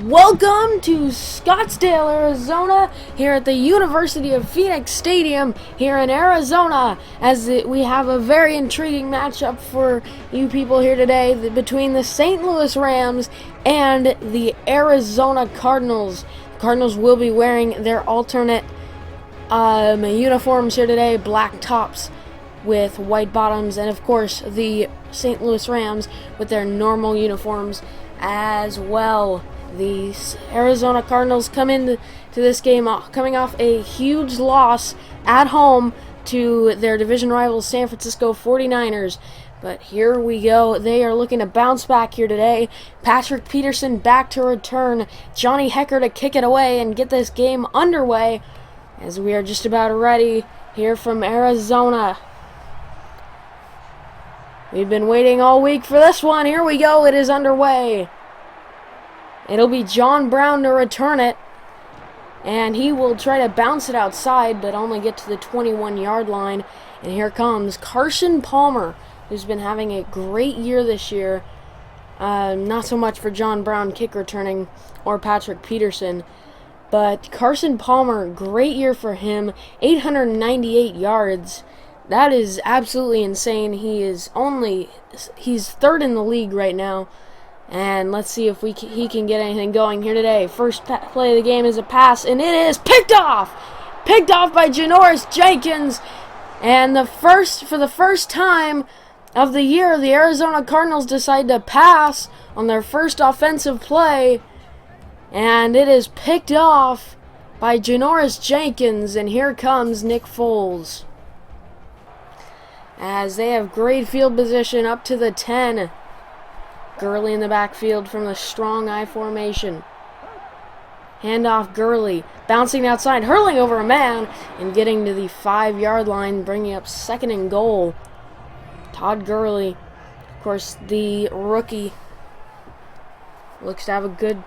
Welcome to Scottsdale, Arizona, here at the University of Phoenix Stadium here in Arizona, as we have a very intriguing matchup for you people here today between the St. Louis Rams and the Arizona Cardinals. The Cardinals will be wearing their alternate uniforms here today, black tops with white bottoms, and of course the St. Louis Rams with their normal uniforms as well. The Arizona Cardinals come into this game coming off a huge loss at home to their division rivals San Francisco 49ers. But here we go. They are looking to bounce back here today. Patrick Peterson back to return. Johnny Hecker to kick it away and get this game underway, as we are just about ready here from Arizona. We've been waiting all week for this one. Here we go. It is underway. It'll be John Brown to return it, and he will try to bounce it outside, but only get to the 21-yard line. And here comes Carson Palmer, who's been having a great year this year. Not so much for John Brown kick returning or Patrick Peterson, but Carson Palmer, great year for him, 898 yards. That is absolutely insane. He's third in the league right now. And let's see if he can get anything going here today. First play of the game is a pass, and it is picked off! Picked off by Janoris Jenkins. And for the first time of the year, the Arizona Cardinals decide to pass on their first offensive play. And it is picked off by Janoris Jenkins, and here comes Nick Foles, as they have great field position up to the 10. Gurley in the backfield from the strong I formation. Handoff Gurley, bouncing outside, hurling over a man, and getting to the 5-yard line, bringing up second and goal. Todd Gurley, of course, the rookie, looks to have a good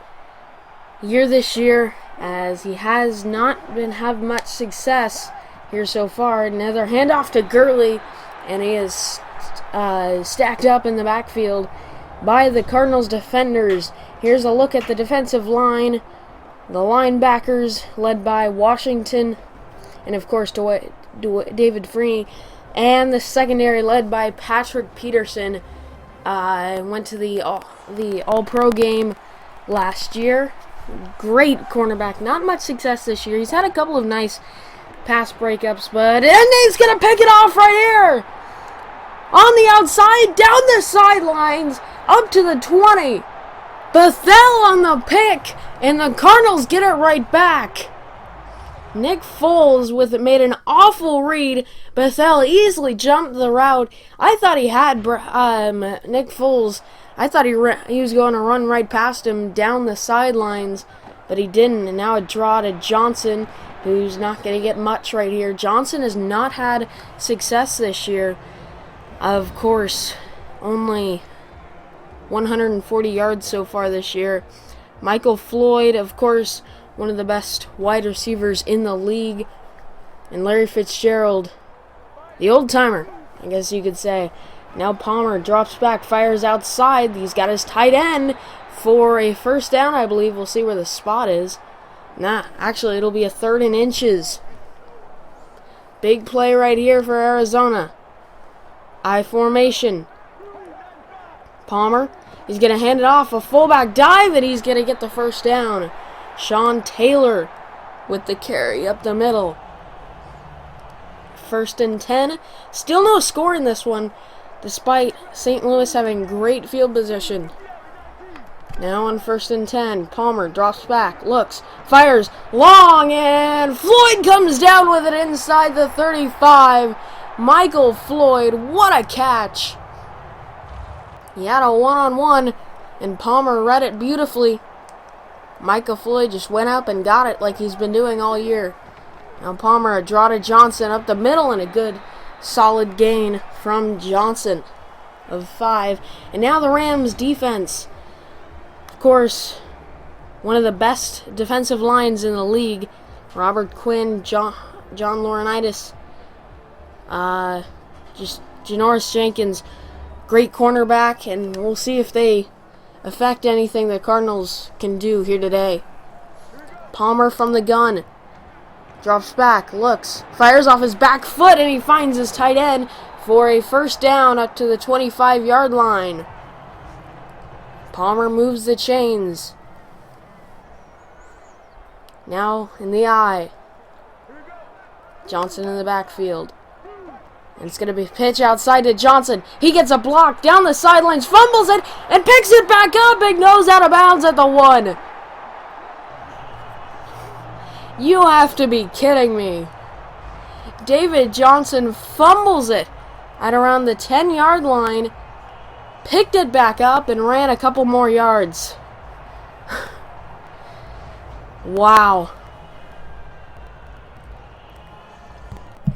year this year, as he has not have much success here so far. Another handoff to Gurley, and he is stacked up in the backfield by the Cardinals defenders. Here's a look at the defensive line. The linebackers led by Washington and of course David Freeney, and the secondary led by Patrick Peterson. Went to the All-Pro game last year. Great cornerback. Not much success this year. He's had a couple of nice pass breakups, but he's gonna pick it off right here on the outside, down the sidelines, up to the 20. Bethel on the pick, and the Cardinals get it right back. Nick Foles made an awful read. Bethel easily jumped the route. I thought he had Nick Foles. I thought he was going to run right past him down the sidelines, but he didn't. And now a draw to Johnson, who's not going to get much right here. Johnson has not had success this year. Of course, only 140 yards so far this year. Michael Floyd, of course, one of the best wide receivers in the league. And Larry Fitzgerald, the old-timer, I guess you could say. Now Palmer drops back, fires outside. He's got his tight end for a first down, I believe. We'll see where the spot is. Actually, it'll be a 3rd and inches. Big play right here for Arizona. I formation. Palmer, he's going to hand it off, a fullback dive, and he's going to get the first down. Sean Taylor with the carry up the middle. 1st and 10. Still no score in this one, despite St. Louis having great field position. Now on 1st and 10, Palmer drops back, looks, fires, long, and Floyd comes down with it inside the 35. Michael Floyd, what a catch. He had a one-on-one, and Palmer read it beautifully. Michael Floyd just went up and got it like he's been doing all year. Now Palmer, a draw to Johnson up the middle, and a good, solid gain from Johnson of 5. And now the Rams defense. Of course, one of the best defensive lines in the league. Robert Quinn, John Laurinaitis, just Janoris Jenkins, great cornerback, and we'll see if they affect anything the Cardinals can do here today. Palmer from the gun. Drops back, looks, fires off his back foot, and he finds his tight end for a first down up to the 25-yard line. Palmer moves the chains. Now in the eye. Johnson in the backfield. And it's going to be pitch outside to Johnson. He gets a block down the sidelines, fumbles it, and picks it back up. Big nose out of bounds at the 1. You have to be kidding me. David Johnson fumbles it at around the 10-yard line, picked it back up, and ran a couple more yards. Wow.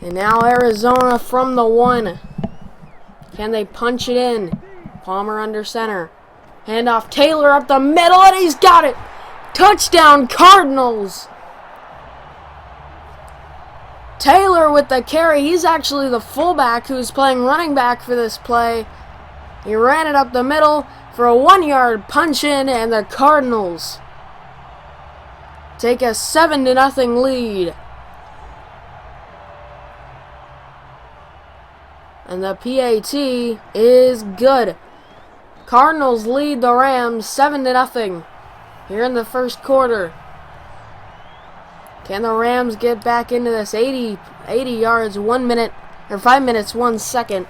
And now Arizona from the 1. Can they punch it in? Palmer under center. Handoff Taylor up the middle, and he's got it. Touchdown Cardinals. Taylor with the carry. He's actually the fullback who's playing running back for this play. He ran it up the middle for a 1-yard punch in, and the Cardinals take a 7-0 lead. And the PAT is good. Cardinals lead the Rams 7-0 here in the first quarter. Can the Rams get back into this 80 yards, 1 minute, or 5 minutes, 1 second?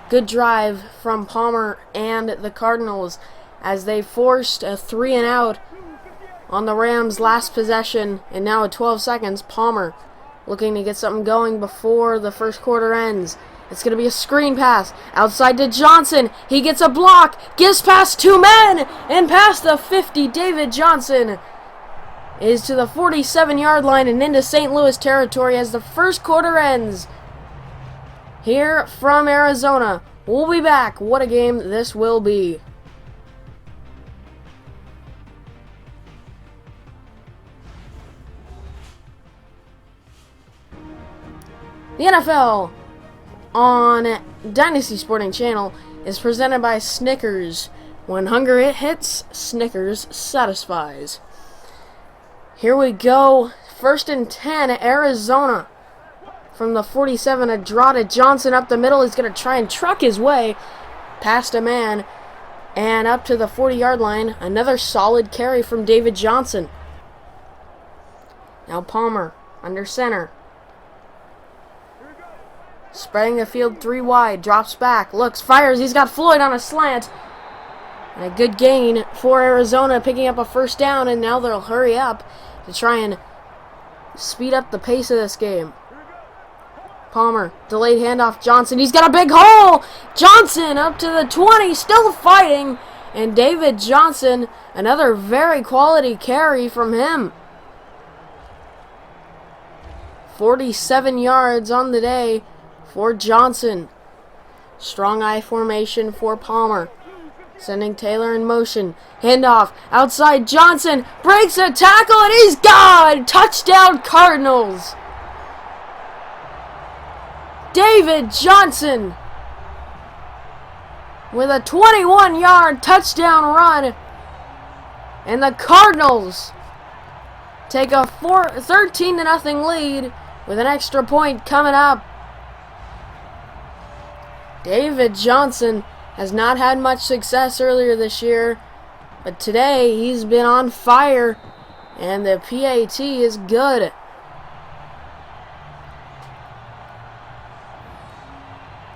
Good drive from Palmer and the Cardinals as they forced a 3-and-out on the Rams' last possession, and now at 12 seconds, Palmer looking to get something going before the first quarter ends. It's going to be a screen pass outside to Johnson. He gets a block, gives past 2 men, and past the 50, David Johnson is to the 47-yard line and into St. Louis territory as the first quarter ends. Here from Arizona, we'll be back. What a game this will be. The NFL on Dynasty Sporting Channel is presented by Snickers. When hunger hits, Snickers satisfies. Here we go. 1st and 10, Arizona. From the 47, a draw to Johnson up the middle. He's going to try and truck his way past a man and up to the 40-yard line. Another solid carry from David Johnson. Now Palmer under center. Spreading the field 3 wide. Drops back. Looks. Fires. He's got Floyd on a slant. And a good gain for Arizona, picking up a first down. And now they'll hurry up to try and speed up the pace of this game. Palmer. Delayed handoff. Johnson. He's got a big hole. Johnson up to the 20. Still fighting. And David Johnson. Another very quality carry from him. 47 yards on the day for Johnson. Strong I formation for Palmer. Sending Taylor in motion. Handoff. Outside Johnson. Breaks a tackle and he's gone. Touchdown Cardinals. David Johnson with a 21-yard touchdown run. And the Cardinals take a 13-0 lead with an extra point coming up. David Johnson has not had much success earlier this year, but today he's been on fire, and the PAT is good.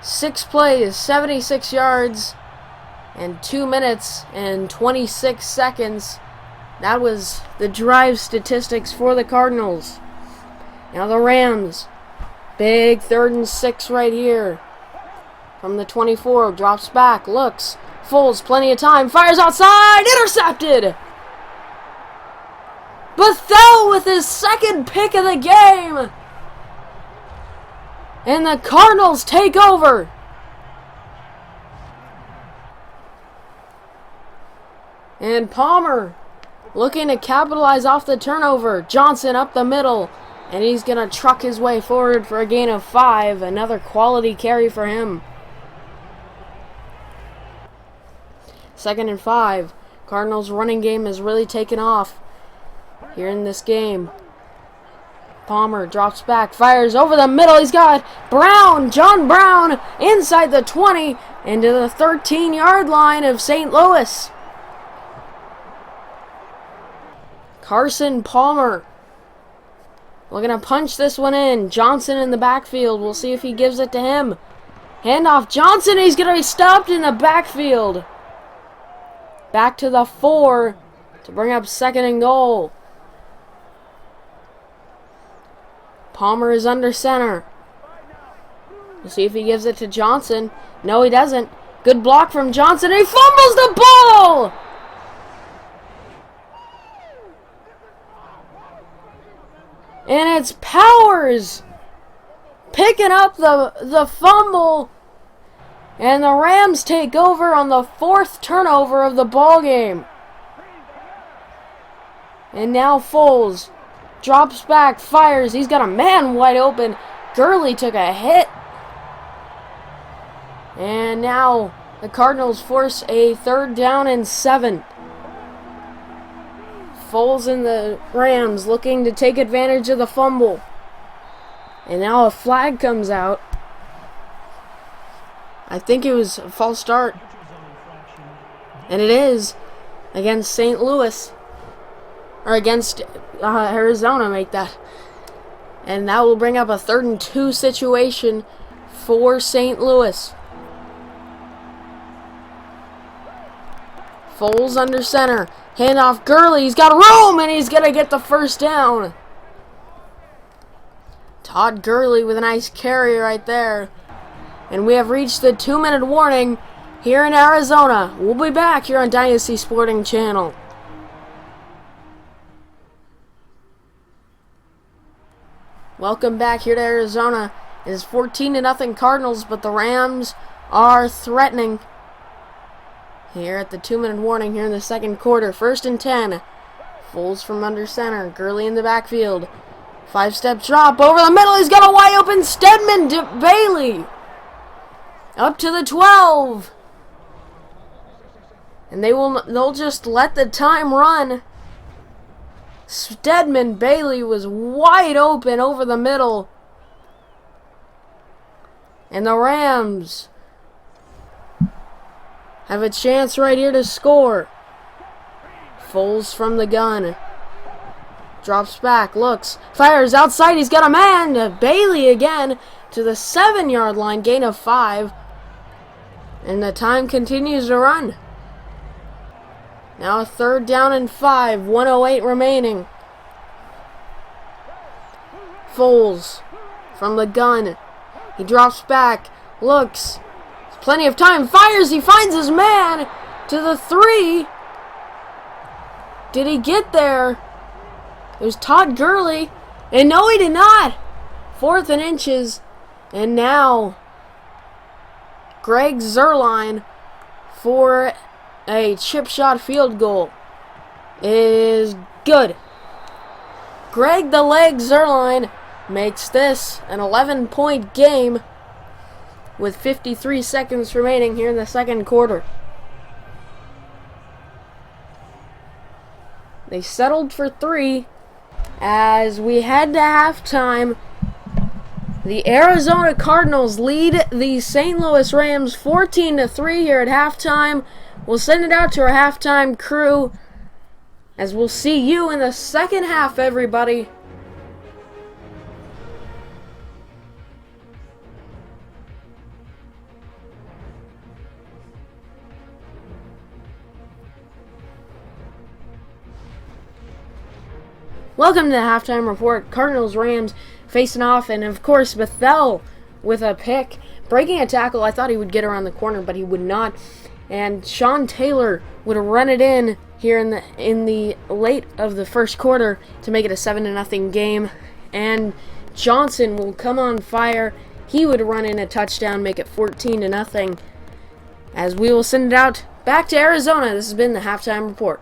Six plays, 76 yards, and 2 minutes and 26 seconds. That was the drive statistics for the Cardinals. Now the Rams. Big 3rd and 6 right here. From the 24, drops back, looks, Foles, plenty of time, fires outside, intercepted! Bethel with his 2nd pick of the game! And the Cardinals take over! And Palmer looking to capitalize off the turnover. Johnson up the middle, and he's going to truck his way forward for a gain of 5. Another quality carry for him. 2nd and 5. Cardinals' running game has really taken off here in this game. Palmer drops back, fires over the middle. He's got Brown, John Brown, inside the 20, into the 13-yard line of St. Louis. Carson Palmer looking to punch this one in. Johnson in the backfield. We'll see if he gives it to him. Handoff Johnson. He's going to be stopped in the backfield. Back to the 4 to bring up 2nd and goal. Palmer is under center. We'll see if he gives it to Johnson. No, he doesn't. Good block from Johnson. And he fumbles the ball! And it's Powers picking up the fumble. And the Rams take over on the 4th turnover of the ball game. And now Foles drops back, fires. He's got a man wide open. Gurley took a hit. And now the Cardinals force a 3rd down and 7. Foles and the Rams looking to take advantage of the fumble. And now a flag comes out. I think it was a false start. And it is against St. Louis. Or against Arizona, make that. And that will bring up a 3rd and 2 situation for St. Louis. Foles under center. Handoff Gurley. He's got room and he's going to get the 1st down. Todd Gurley with a nice carry right there. And we have reached the 2-minute warning here in Arizona. We'll be back here on Dynasty Sporting Channel. Welcome back here to Arizona. It is 14-0 Cardinals, but the Rams are threatening. Here at the 2-minute warning here in the 2nd quarter. 1st and 10. Foles from under center. Gurley in the backfield. 5-step drop over the middle. He's got a wide open Stedman to Bailey. Up to the 12. And they'll just let the time run. Stedman Bailey was wide open over the middle. And the Rams have a chance right here to score. Foles from the gun. Drops back, looks, fires outside. He's got a man. Bailey again to the 7-yard line, gain of 5. And the time continues to run. Now a 3rd down and 5, 1:08 remaining. Foles from the gun. He drops back, looks, plenty of time, fires, he finds his man to the 3. Did he get there? It was Todd Gurley. And no, he did not. 4th and inches. And now Greg Zuerlein for a chip shot field goal is good. Greg the Leg Zuerlein makes this an 11-point game with 53 seconds remaining here in the 2nd quarter. They settled for 3 as we head to halftime. The Arizona Cardinals lead the St. Louis Rams 14-3 here at halftime. We'll send it out to our halftime crew as we'll see you in the 2nd half, everybody. Welcome to the halftime report. Cardinals Rams facing off, and of course Bethel with a pick, breaking a tackle. I thought he would get around the corner, but he would not. And Sean Taylor would run it in here in the late of the 1st quarter to make it a 7-0 game. And Johnson will come on fire. He would run in a touchdown, make it 14-0. As we will send it out back to Arizona. This has been the halftime report.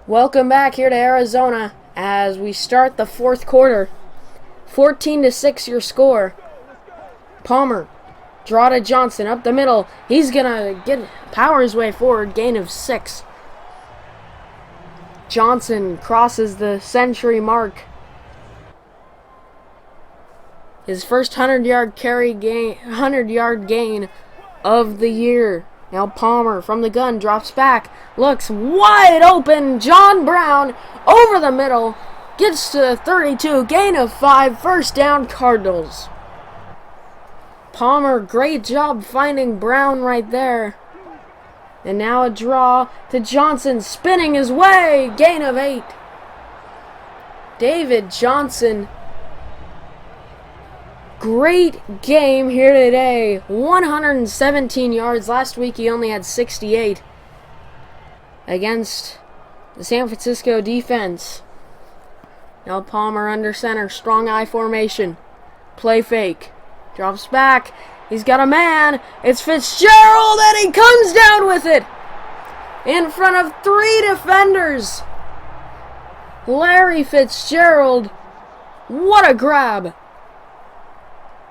Welcome back here to Arizona as we start the 4th quarter. 14-6 your score. Palmer Draw to Johnson up the middle. He's gonna power his way forward. Gain of 6. Johnson crosses the century mark. His first 100-yard gain, 100-yard gain of the year. Now Palmer from the gun drops back, looks wide open. John Brown over the middle, gets to 32, gain of 5, first down Cardinals. Palmer, great job finding Brown right there. And now a draw to Johnson, spinning his way, gain of 8. David Johnson, great game here today. 117 yards. Last week he only had 68 against the San Francisco defense. Now Palmer under center, strong I formation. Play fake. Drops back. He's got a man. It's Fitzgerald, and he comes down with it in front of 3 defenders. Larry Fitzgerald. What a grab.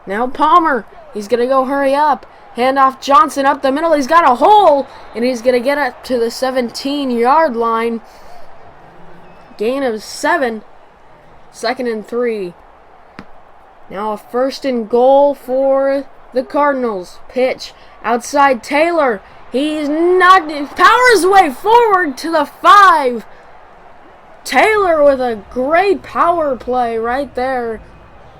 Now Palmer. He's going to go hurry up. Hand off Johnson up the middle. He's got a hole, and he's going to get up to the 17-yard line. Gain of 7. 2nd and 3. Now a 1st and goal for the Cardinals. Pitch outside Taylor. He's knocked it. Powers way forward to the 5. Taylor with a great power play right there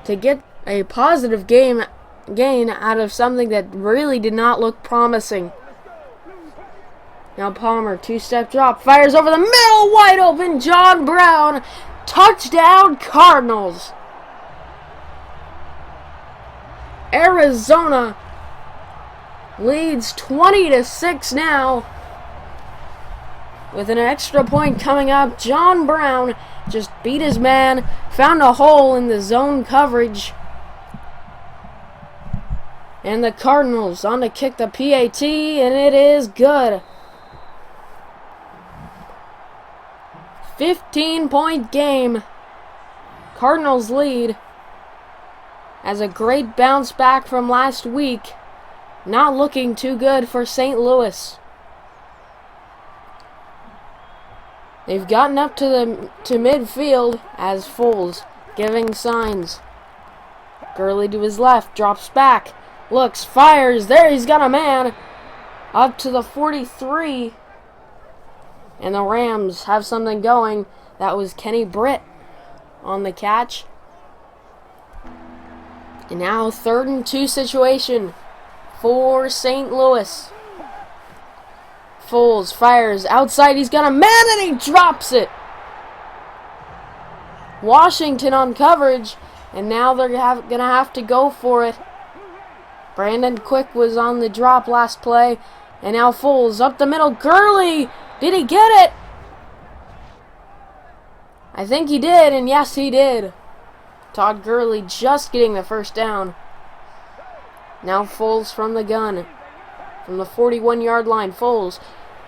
to get a positive gain out of something that really did not look promising. Now Palmer, 2-step drop, fires over the middle, wide open. John Brown, touchdown Cardinals. Arizona leads 20-6 now. With an extra point coming up, John Brown just beat his man, found a hole in the zone coverage. And the Cardinals on to kick the PAT, and it is good. 15-point game. Cardinals lead. As a great bounce back from last week. Not looking too good for St. Louis. They've gotten up to midfield as Foles giving signs. Gurley to his left, drops back, looks, fires. There, he's got a man up to the 43. And the Rams have something going. That was Kenny Britt on the catch. And now 3rd and 2 situation for St. Louis. Foles fires outside. He's got a man and he drops it. Washington on coverage. And now they're going to have to go for it. Brandon Quick was on the drop last play. And now Foles up the middle. Gurley. Did he get it? I think he did. And yes, he did. Todd Gurley just getting the first down. Now Foles from the gun. From the 41-yard line. Foles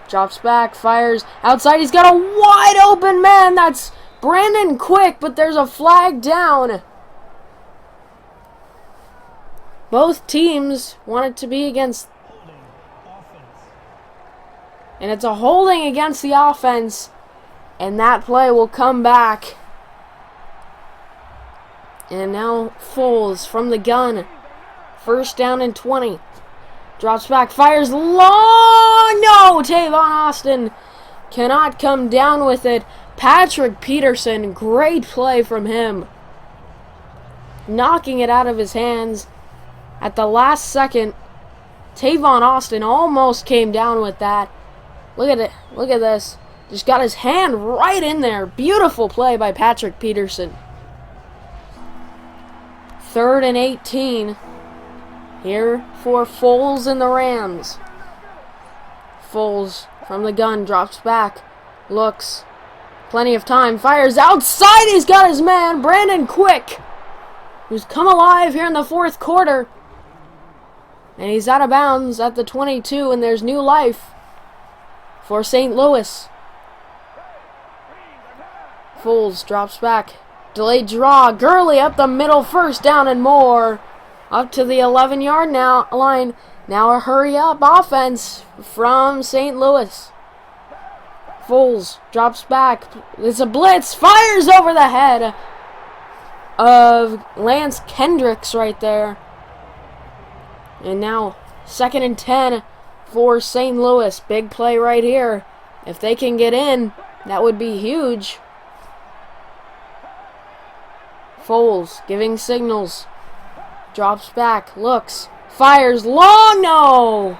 drops back, fires outside. He's got a wide open man. That's Brandon Quick, but there's a flag down. Both teams want it to be against. And it's a holding against the offense. And that play will come back. And now Foles from the gun. 1st down and 20. Drops back, fires long. No, Tavon Austin cannot come down with it. Patrick Peterson, great play from him. Knocking it out of his hands at the last second. Tavon Austin almost came down with that. Look at it. Look at this. Just got his hand right in there. Beautiful play by Patrick Peterson. 3rd and 18. Here for Foles and the Rams. Foles from the gun, drops back, looks, plenty of time, fires outside. He's got his man, Brandon Quick, who's come alive here in the 4th quarter. And he's out of bounds at the 22, and there's new life for St. Louis. Foles drops back. Delayed draw. Gurley up the middle. 1st down and more. up to the 11-yard line. Now a hurry-up offense from St. Louis. Foles drops back. It's a blitz. Fires over the head of Lance Kendricks right there. And now 2nd and 10 for St. Louis. Big play right here. If they can get in, that would be huge. Foles giving signals. Drops back. Looks. Fires long. No!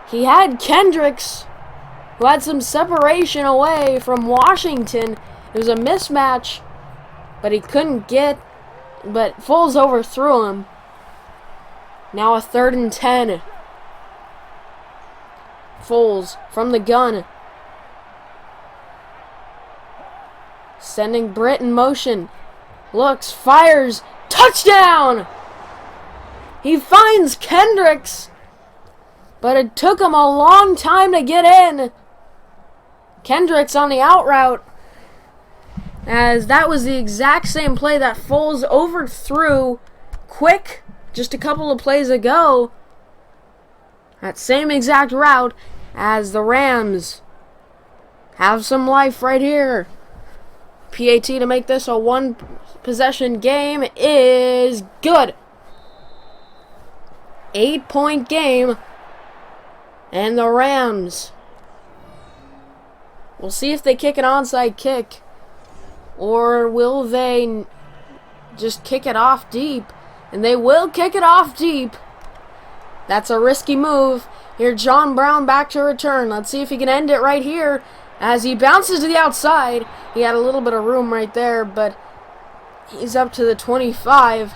He had Kendricks, who had some separation away from Washington. It was a mismatch, but he couldn't get. But Foles overthrew him. Now a 3rd and 10. Foles from the gun. Sending Britt in motion. Looks, fires, touchdown! He finds Kendricks, but it took him a long time to get in. Kendricks on the out route, as that was the exact same play that Foles overthrew quick just a couple of plays ago. That same exact route, as the Rams have some life right here. PAT to make this a one-possession game is good. 8-point game. And the Rams, we'll see if they kick an onside kick, or will they just kick it off deep. And they will kick it off deep. That's a risky move. Here, John Brown back to return. Let's see if he can end it right here. As he bounces to the outside. He had a little bit of room right there, but he's up to the 25.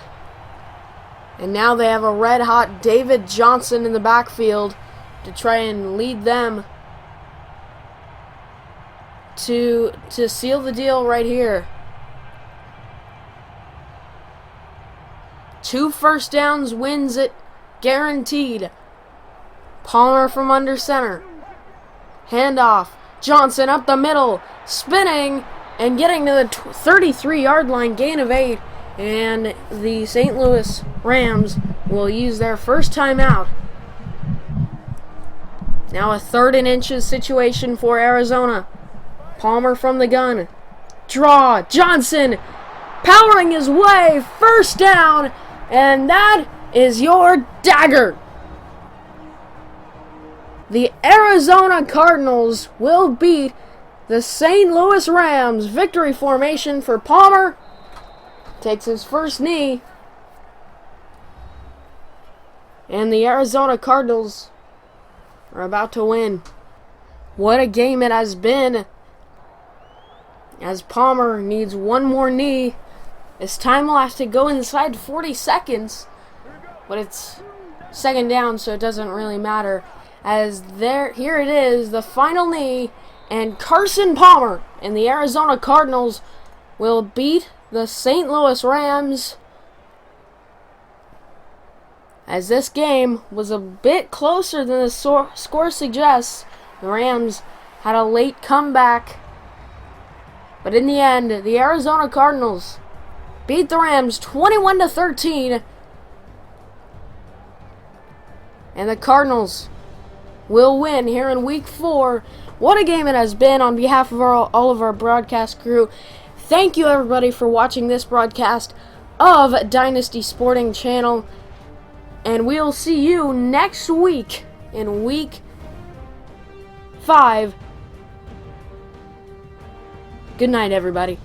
And now they have a red-hot David Johnson in the backfield to try and lead them to seal the deal right here. 2 first downs wins it, guaranteed. Palmer from under center. Handoff. Johnson up the middle, spinning and getting to the 33-yard line, gain of 8. And the St. Louis Rams will use their first timeout. Now a 3rd and inches situation for Arizona. Palmer from the gun. Draw. Johnson powering his way. First down. And that is your dagger. The Arizona Cardinals will beat the St. Louis Rams. Victory formation for Palmer. Takes his first knee. And the Arizona Cardinals are about to win. What a game it has been. As Palmer needs one more knee. His time will have to go inside 40 seconds. But it's 2nd down, so it doesn't really matter. As here it is, the final knee, and Carson Palmer and the Arizona Cardinals will beat the St. Louis Rams. As this game was a bit closer than the score suggests, the Rams had a late comeback. But in the end, the Arizona Cardinals beat the Rams 21-13. And the Cardinals will win here in Week 4. What a game it has been. On behalf of all of our broadcast crew, thank you everybody for watching this broadcast of Dynasty Sporting Channel. And we'll see you next week in Week 5. Good night, everybody.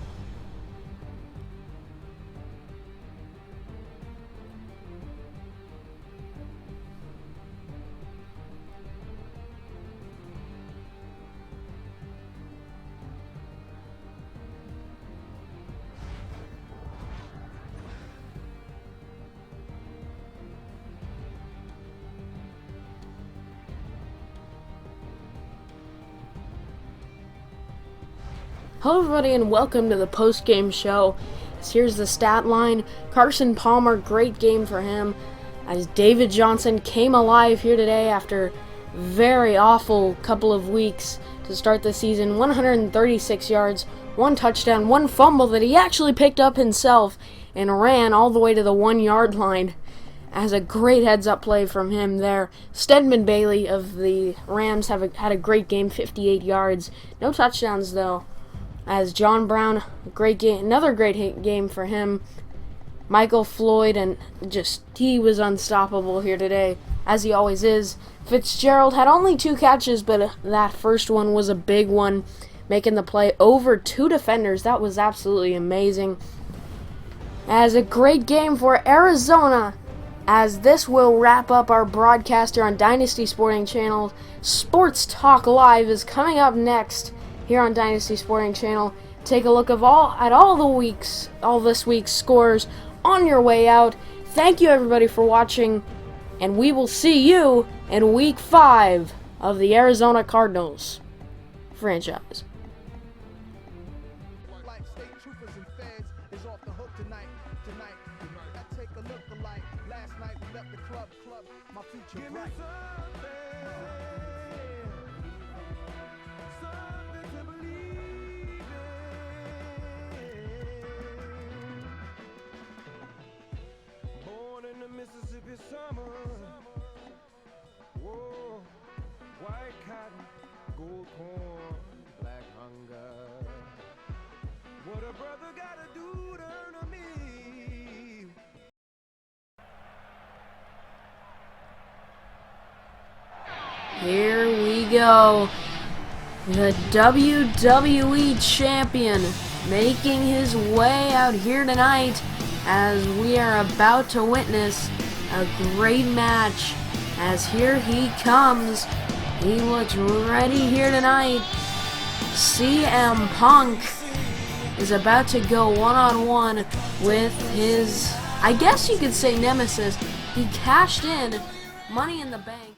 Hello everybody and welcome to the post-game show. Here's the stat line. Carson Palmer, great game for him. As David Johnson came alive here today after very awful couple of weeks to start the season. 136 yards, 1 touchdown, 1 fumble that he actually picked up himself and ran all the way to the 1-yard line. As a great heads-up play from him there. Stedman Bailey of the Rams had a great game, 58 yards. No touchdowns, though. As John Brown, great game, another great game for him. Michael Floyd, and he was unstoppable here today, as he always is. Fitzgerald had only 2 catches, but that first one was a big one, making the play over 2 defenders. That was absolutely amazing. As a great game for Arizona, as this will wrap up our broadcast here on Dynasty Sporting Channel. Sports Talk Live is coming up next here on Dynasty Sporting Channel. Take a look at all this week's scores on your way out. Thank you everybody for watching, and we will see you in Week 5 of the Arizona Cardinals franchise. Give me something to believe in. Born in the Mississippi summer. Whoa, white cotton, gold corn, black hunger. What a brother gotta do to earn a meal. Here we go. The WWE Champion making his way out here tonight as we are about to witness a great match. As here he comes. He looks ready here tonight. CM Punk is about to go one-on-one with his, I guess you could say, nemesis. He cashed in Money in the Bank.